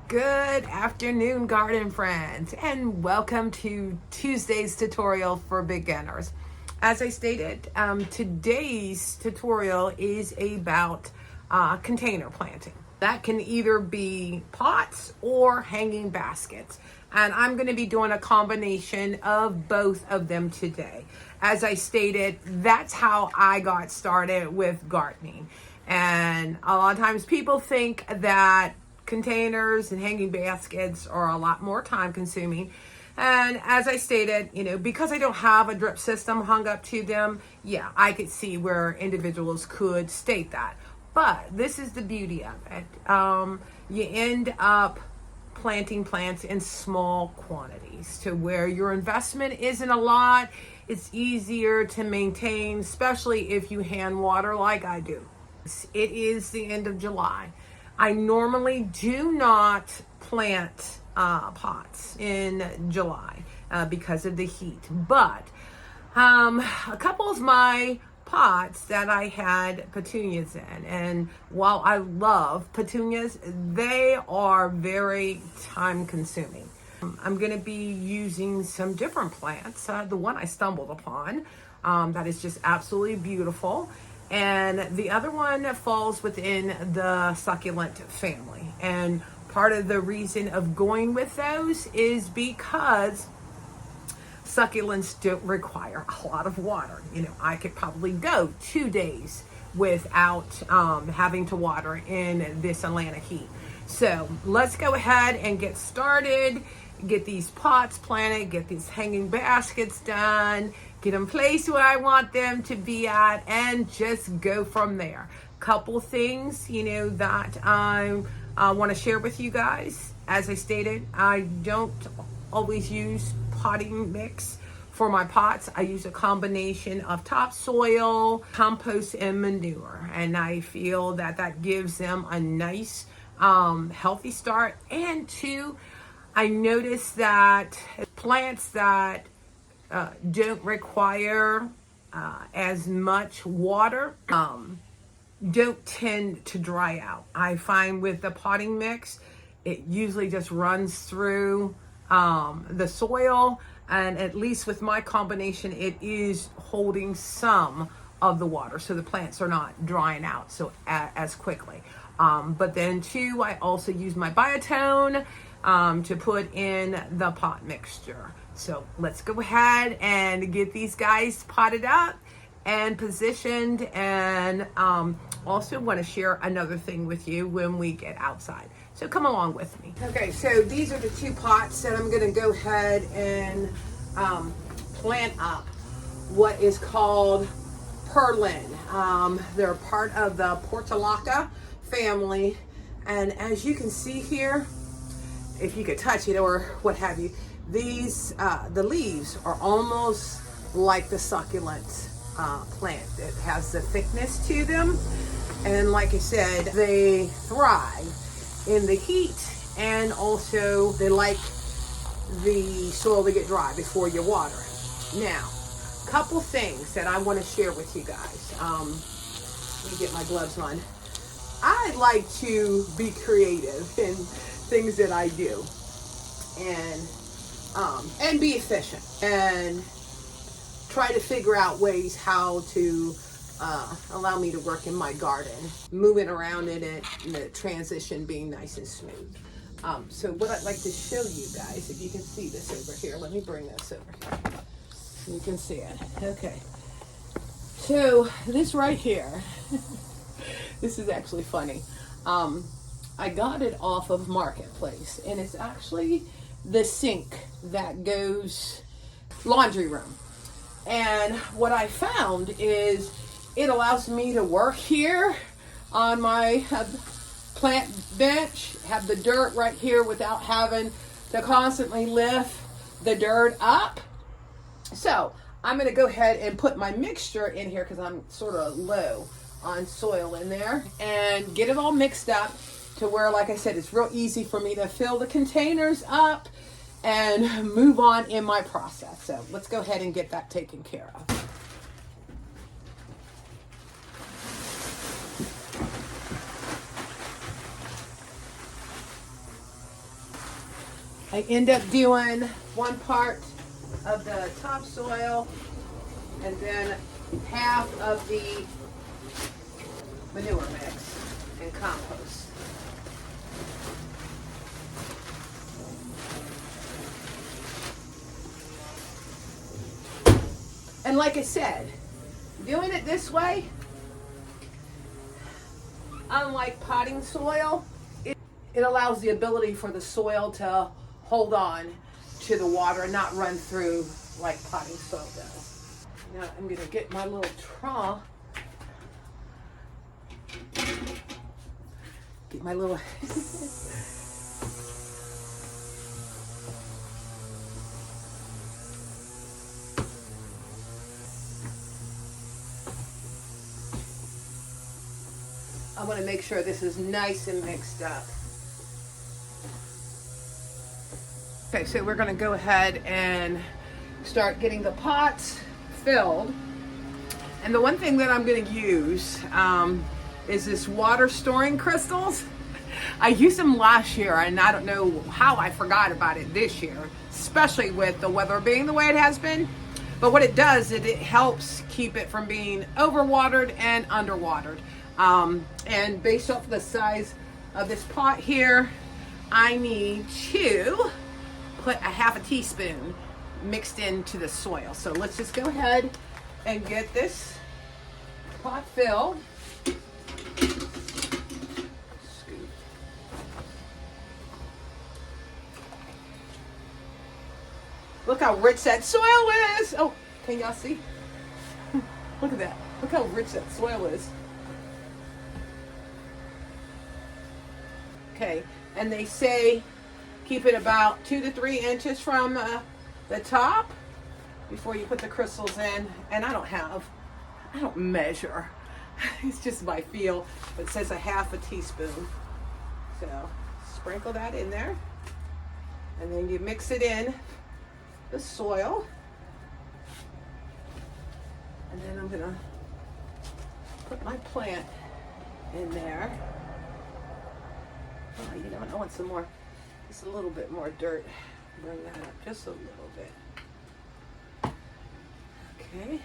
Good afternoon, garden friends, and welcome to Tuesday's tutorial for beginners. As I stated, today's tutorial is about container planting. That can either be pots or hanging baskets. And I'm going to be doing a combination of both of them today. As I stated, that's how I got started with gardening. And a lot of times people think that containers and hanging baskets are a lot more time consuming. And as I stated, because I don't have a drip system hung up to them, yeah, I could see where individuals could state that. But this is the beauty of it. You end up planting plants in small quantities to where your investment isn't a lot. It's easier to maintain, especially if you hand water like I do. It is the end of July. I normally do not plant pots in July because of the heat, but a couple of my pots that I had petunias in, and while I love petunias, they are very time consuming. I'm going to be using some different plants. The one I stumbled upon that is just absolutely beautiful. And the other one falls within the succulent family. And part of the reason of going with those is because succulents don't require a lot of water. I could probably go 2 days without having to water in this Atlanta heat. So let's go ahead and get started. Get these pots planted, get these hanging baskets done, get them placed where I want them to be at, and just go from there. Couple things, that I want to share with you guys. As I stated, I don't always use potting mix for my pots. I use a combination of topsoil, compost, and manure. And I feel that gives them a nice, healthy start. And two, I noticed that plants that don't require as much water don't tend to dry out. I find with the potting mix, it usually just runs through the soil, and at least with my combination, it is holding some of the water, so the plants are not drying out as quickly. But then too, I also use my biotone to put in the pot mixture. So let's go ahead and get these guys potted up and positioned, and also want to share another thing with you when we get outside. So come along with me. Okay, so these are the two pots that I'm going to go ahead and plant up what is called Perennial. They're part of the Portulaca family, and as you can see here, if you could touch it or what have you, these the leaves are almost like the succulent plant. It has the thickness to them, and like I said, they thrive in the heat, and also they like the soil to get dry before you water it. Now, couple things that I want to share with you guys. Let me get my gloves on. I like to be creative in things that I do, and be efficient, and try to figure out ways how to allow me to work in my garden, moving around in it, and the transition being nice and smooth. So what I'd like to show you guys, if you can see this over here, let me bring this over here. You can see it. Okay. So this right here, this is actually funny. I got it off of Marketplace, and it's actually the sink that goes laundry room. And what I found is it allows me to work here on my plant bench, have the dirt right here without having to constantly lift the dirt up. So I'm going to go ahead and put my mixture in here because I'm sort of low on soil in there, and get it all mixed up to where, like I said, it's real easy for me to fill the containers up and move on in my process. So let's go ahead and get that taken care of. I end up doing 1 part of the topsoil and then half of the manure mix and compost. And like I said, doing it this way, unlike potting soil, it allows the ability for the soil to hold on to the water and not run through like potting soil does. Now I'm going to get my little trough. Get my little... I want to make sure this is nice and mixed up. Okay, so we're going to go ahead and start getting the pots filled. And the one thing that I'm going to use is this water storing crystals. I used them last year and I don't know how I forgot about it this year, especially with the weather being the way it has been. But what it does is it helps keep it from being overwatered and underwatered. And based off the size of this pot here, I need to put a half a teaspoon mixed into the soil. So let's just go ahead and get this pot filled. Look how rich that soil is. Oh, can y'all see? Look at that. Look how rich that soil is. Okay, and they say keep it about 2 to 3 inches from the top before you put the crystals in. And I don't measure. It's just my feel. It says a half a teaspoon. So sprinkle that in there. And then you mix it in the soil. And then I'm gonna put my plant in there. Oh, you know what? I want some more, just a little bit more dirt. Bring that up just a little bit. Okay.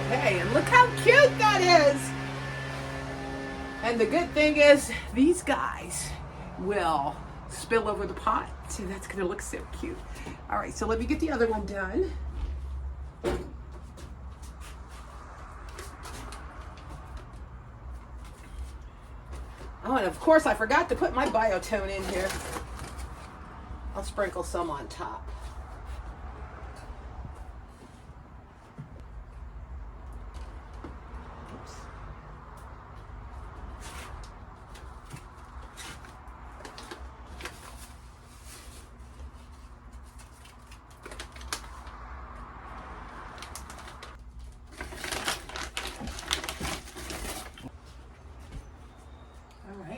Okay, and look how cute that is. And the good thing is these guys will spill over the pot. So that's gonna look so cute. All right, so let me get the other one done. Oh, and of course I forgot to put my biotone in here. I'll sprinkle some on top.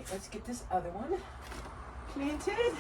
Let's get this other one planted.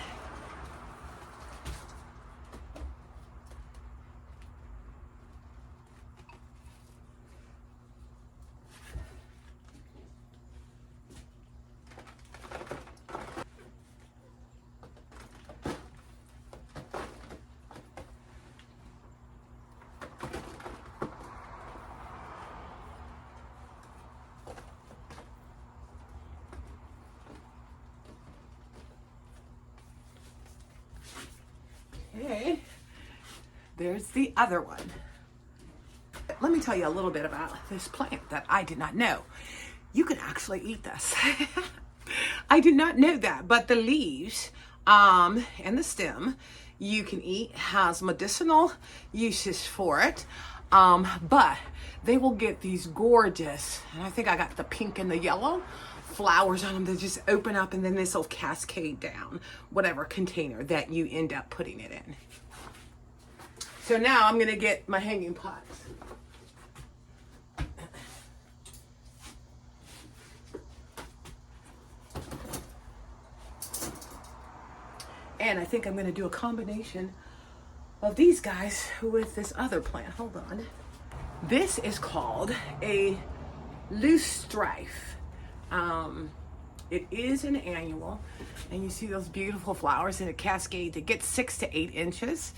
Okay, there's the other one. Let me tell you a little bit about this plant that I did not know. You can actually eat this. I did not know that, but the leaves and the stem you can eat, has medicinal uses for it. But they will get these gorgeous, and I think I got the pink and the yellow flowers on them that just open up, and then this will cascade down whatever container that you end up putting it in. So now I'm gonna get my hanging pots. And I think I'm going to do a combination of these guys with this other plant. Hold on. This is called a loose strife. It is an annual, and you see those beautiful flowers in a cascade. It gets 6 to 8 inches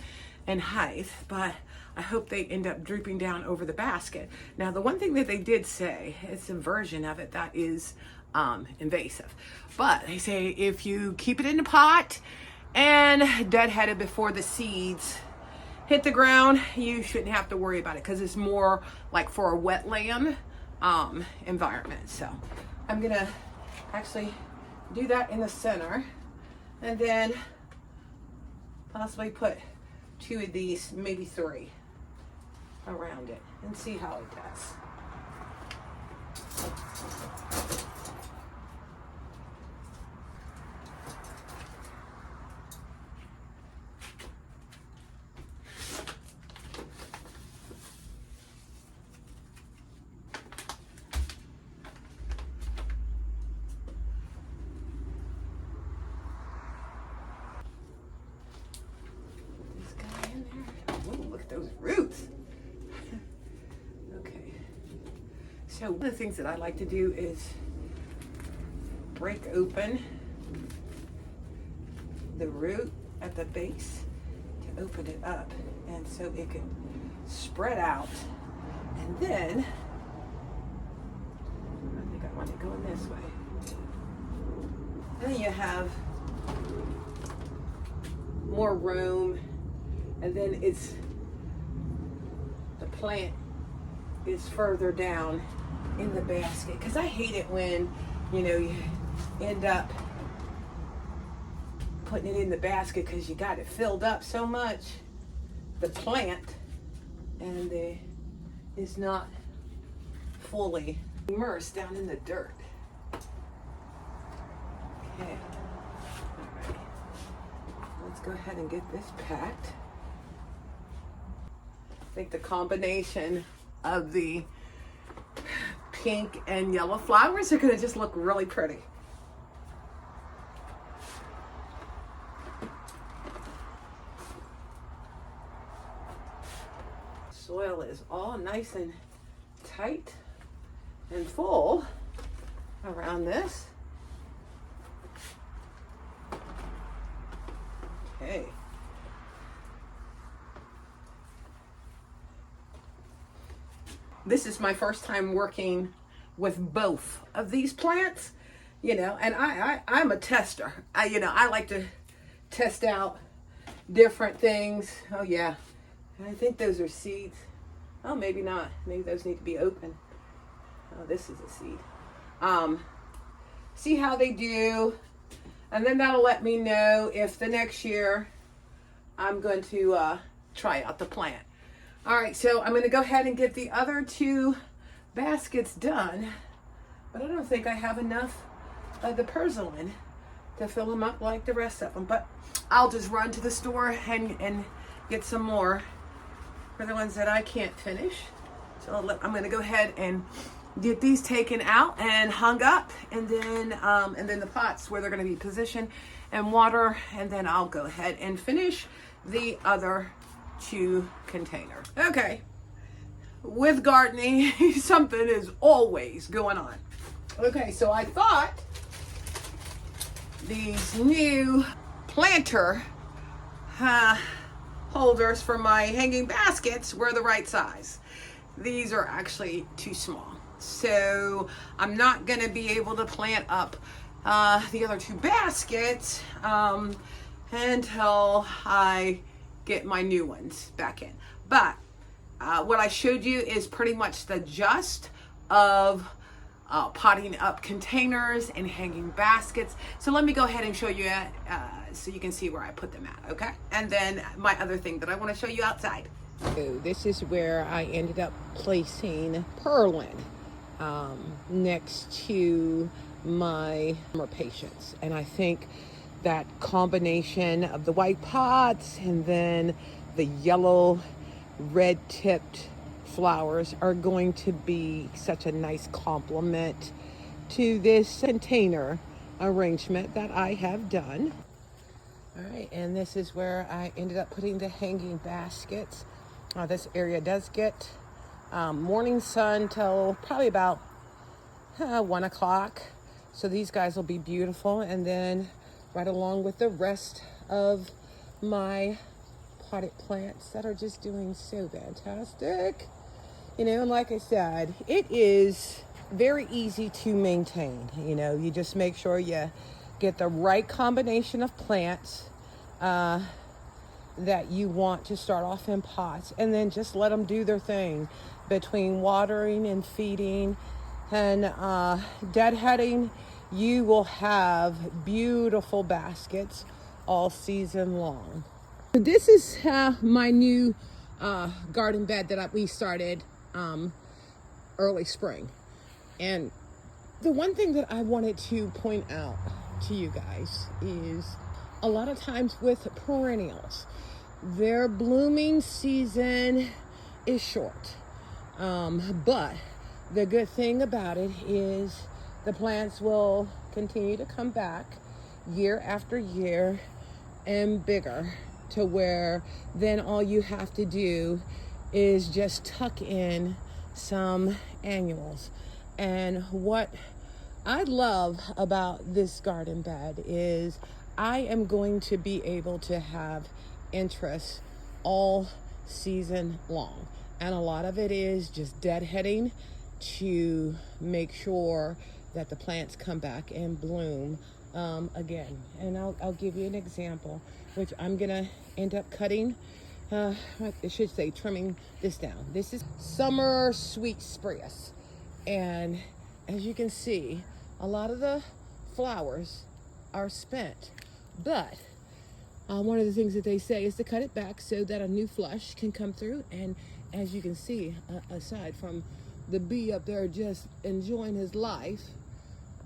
in height, but I hope they end up drooping down over the basket. Now, the one thing that they did say, it's a version of it that is invasive, but they say if you keep it in the pot and deadhead it before the seeds hit the ground, you shouldn't have to worry about it, because it's more like for a wetland environment. So I'm gonna actually do that in the center, and then possibly put 2 of these, maybe 3 around it, and see how it does. Those roots. Okay, so one of the things that I like to do is break open the root at the base to open it up, and so it can spread out. And then I think I want it going this way. Then you have more room, and then it's the plant is further down in the basket, because I hate it when you end up putting it in the basket because you got it filled up so much, the plant, and is not fully immersed down in the dirt. Okay, all right, let's go ahead and get this packed. I think the combination of the pink and yellow flowers are going to just look really pretty. Soil is all nice and tight and full around this. Okay. This is my first time working with both of these plants, and I'm a tester. I like to test out different things. Oh yeah, I think those are seeds. Oh, maybe not. Maybe those need to be open. Oh, this is a seed. See how they do, and then that'll let me know if the next year I'm going to try out the plant. All right, so I'm going to go ahead and get the other 2 baskets done, but I don't think I have enough of the Perennial to fill them up like the rest of them. But I'll just run to the store and get some more for the ones that I can't finish. So I'm going to go ahead and get these taken out and hung up, and then the pots where they're going to be positioned and water, and then I'll go ahead and finish the other 2 containers. Okay, with gardening, something is always going on. Okay, so I thought these new planter holders for my hanging baskets were the right size. These are actually too small, so I'm not going to be able to plant up the other 2 baskets until I get my new ones back in. But what I showed you is pretty much the gist of potting up containers and hanging baskets. So let me go ahead and show you so you can see where I put them at, okay? And then my other thing that I want to show you outside. So this is where I ended up placing Perennial next to my summer patience. And I think that combination of the white pots and then the yellow red tipped flowers are going to be such a nice complement to this container arrangement that I have done. All right, and this is where I ended up putting the hanging baskets. This area does get morning sun till probably about 1 o'clock. So these guys will be beautiful. And then right along with the rest of my potted plants that are just doing so fantastic. You know, and like I said, it is very easy to maintain. You know, you just make sure you get the right combination of plants that you want to start off in pots, and then just let them do their thing between watering and feeding and deadheading. You will have beautiful baskets all season long. This is my new garden bed that we started early spring. And the one thing that I wanted to point out to you guys is a lot of times with perennials, their blooming season is short. But the good thing about it is the plants will continue to come back year after year and bigger, to where then all you have to do is just tuck in some annuals. And what I love about this garden bed is I am going to be able to have interest all season long. And a lot of it is just deadheading to make sure that the plants come back and bloom again. And I'll give you an example, which I'm gonna end up cutting, I should say trimming this down. This is summer sweet spruce. And as you can see, a lot of the flowers are spent. But one of the things that they say is to cut it back so that a new flush can come through. And as you can see, aside from the bee up there just enjoying his life,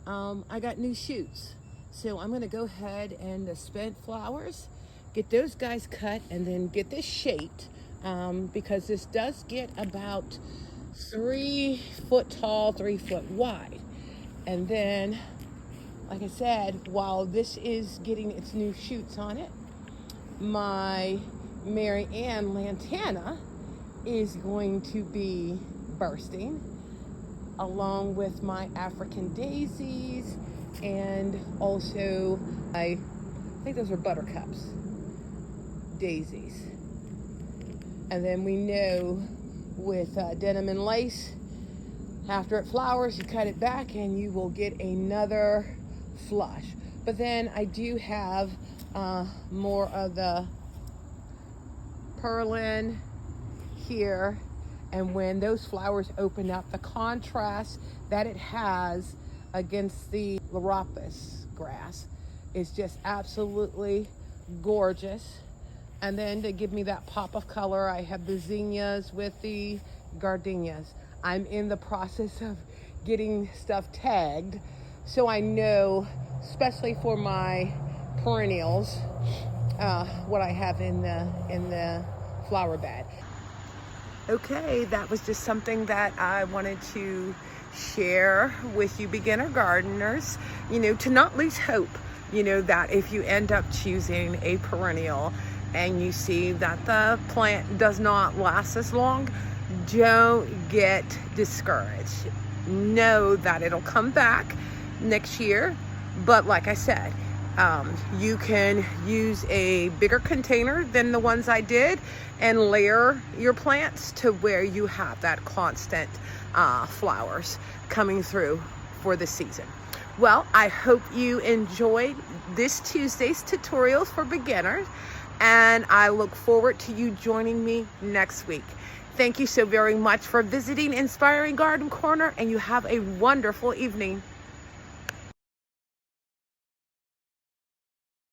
I got new shoots. So I'm gonna go ahead and the spent flowers, get those guys cut, and then get this shaped, because this does get about 3 foot tall, 3 foot wide. And then, like I said, while this is getting its new shoots on it, my Mary Ann lantana is going to be bursting, along with my African daisies, and also I think those are buttercups, daisies. And then we know with denim and lace, after it flowers, you cut it back and you will get another flush. But then I do have more of the purlin here, and when those flowers open up, the contrast that it has against the Larapis grass is just absolutely gorgeous. And then to give me that pop of color, I have the zinnias with the gardenias. I'm in the process of getting stuff tagged, so I know, especially for my perennials, what I have in the flower bed. Okay, that was just something that I wanted to share with you beginner gardeners, you know, to not lose hope, you know, that if you end up choosing a perennial and you see that the plant does not last as long, don't get discouraged. Know that it'll come back next year, but like I said, you can use a bigger container than the ones I did and layer your plants to where you have that constant flowers coming through for the season. Well, I hope you enjoyed this Tuesday's tutorials for beginners, and I look forward to you joining me next week. Thank you so very much for visiting Inspiring Garden Corner, and you have a wonderful evening.